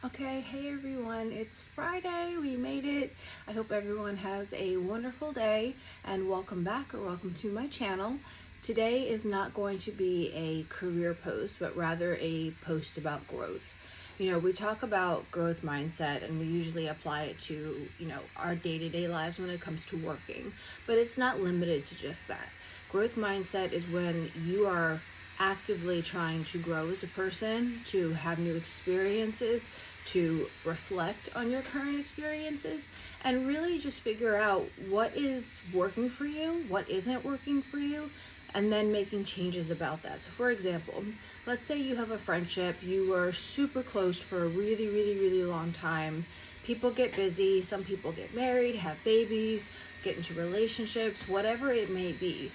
Okay, hey everyone, it's Friday, we made it. I hope everyone has a wonderful day and welcome back or welcome to my channel. Today is not going to be a career post, but rather a post about growth. We talk about growth mindset and we usually apply it to, our day-to-day lives when it comes to working, but it's not limited to just that. Growth mindset is when you are actively trying to grow as a person, to have new experiences, to reflect on your current experiences, and really just figure out what is working for you, what isn't working for you, and then making changes about that. So for example, let's say you have a friendship, you were super close for a really long time. People get busy, some people get married, have babies, get into relationships, whatever it may be.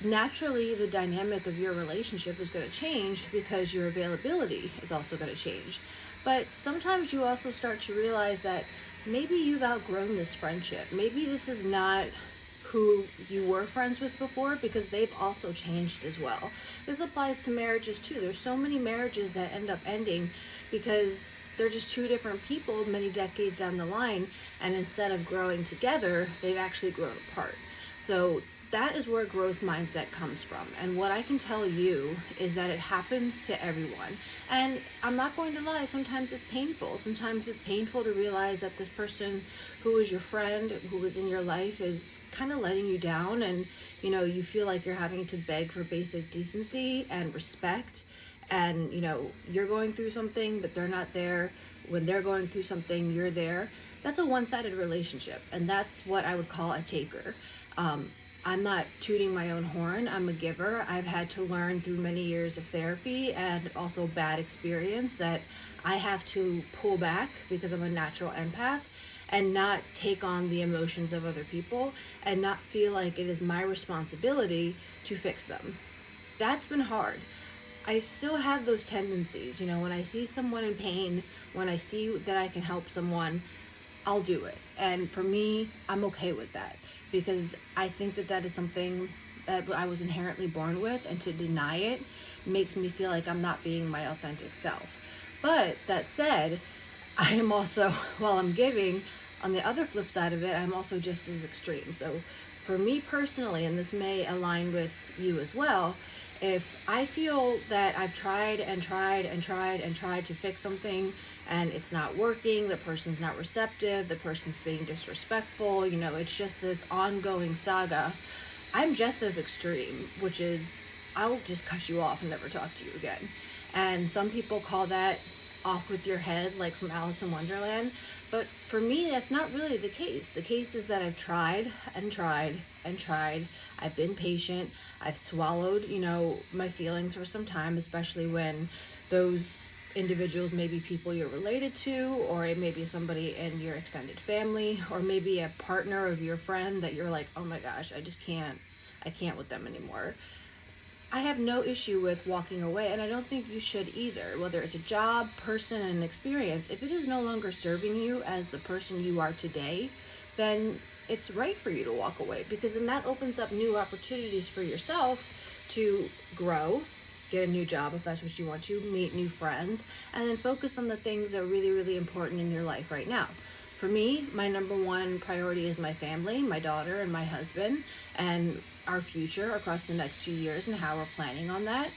Naturally, the dynamic of your relationship is going to change because your availability is also going to change. But sometimes you also start to realize that maybe you've outgrown this friendship. Maybe this is not who you were friends with before, because they've also changed as well. This applies to marriages too. There's so many marriages that end up ending because they're just two different people many decades down the line, and instead of growing together, they've actually grown apart. So that is where growth mindset comes from. And what I can tell you is that it happens to everyone. And I'm not going to lie, sometimes it's painful. Sometimes it's painful to realize that this person who is your friend, who is in your life, is kind of letting you down, and you feel like you're having to beg for basic decency and respect. And you're going through something, but they're not there. When they're going through something, you're there. That's a one-sided relationship, and that's what I would call a taker. I'm not tooting my own horn. I'm a giver. I've had to learn through many years of therapy and also bad experience that I have to pull back because I'm a natural empath and not take on the emotions of other people and not feel like it is my responsibility to fix them. That's been hard. I still have those tendencies. When I see someone in pain, when I see that I can help someone, I'll do it. And for me, I'm okay with that, because I think that is something that I was inherently born with, and to deny it makes me feel like I'm not being my authentic self. But that said, I am also, while I'm giving, on the other flip side of it, I'm also just as extreme. So for me personally, and this may align with you as well, if I feel that I've tried to fix something and it's not working, the person's not receptive, the person's being disrespectful, it's just this ongoing saga, I'm just as extreme, which is I'll just cut you off and never talk to you again. And some people call that off with your head, like from Alice in Wonderland. But for me, that's not really the case. The case is that I've tried. I've been patient. I've swallowed, my feelings for some time, especially when those individuals may be people you're related to, or it may be somebody in your extended family, or maybe a partner of your friend that you're like, oh my gosh, I can't with them anymore. I have no issue with walking away, and I don't think you should either. Whether it's a job, person, and experience, if it is no longer serving you as the person you are today, then it's right for you to walk away, because then that opens up new opportunities for yourself to grow, get a new job if that's what you want to, meet new friends, and then focus on the things that are really important in your life right now. For me, my number one priority is my family, my daughter and my husband, and our future across the next few years and how we're planning on that.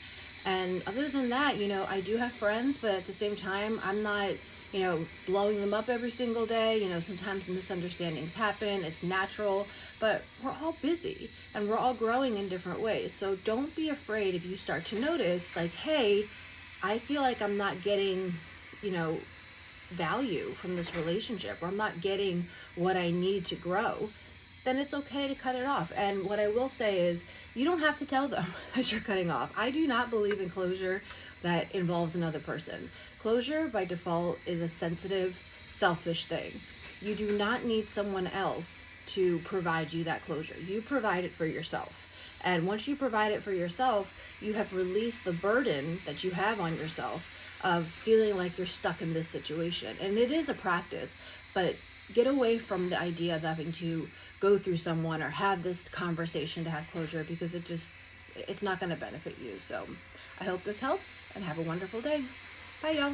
And other than that, I do have friends, but at the same time, I'm not, blowing them up every single day. Sometimes misunderstandings happen. It's natural, but we're all busy and we're all growing in different ways. So don't be afraid if you start to notice, like, hey, I feel like I'm not getting, value from this relationship, or I'm not getting what I need to grow, then it's okay to cut it off. And what I will say is, you don't have to tell them that you're cutting off. I do not believe in closure that involves another person. Closure by default is a sensitive, selfish thing. You do not need someone else to provide you that closure. You provide it for yourself. And once you provide it for yourself, you have released the burden that you have on yourself of feeling like you're stuck in this situation. And it is a practice, but get away from the idea of having to go through someone or have this conversation to have closure, because it's not going to benefit you. So I hope this helps, and have a wonderful day. Bye, y'all.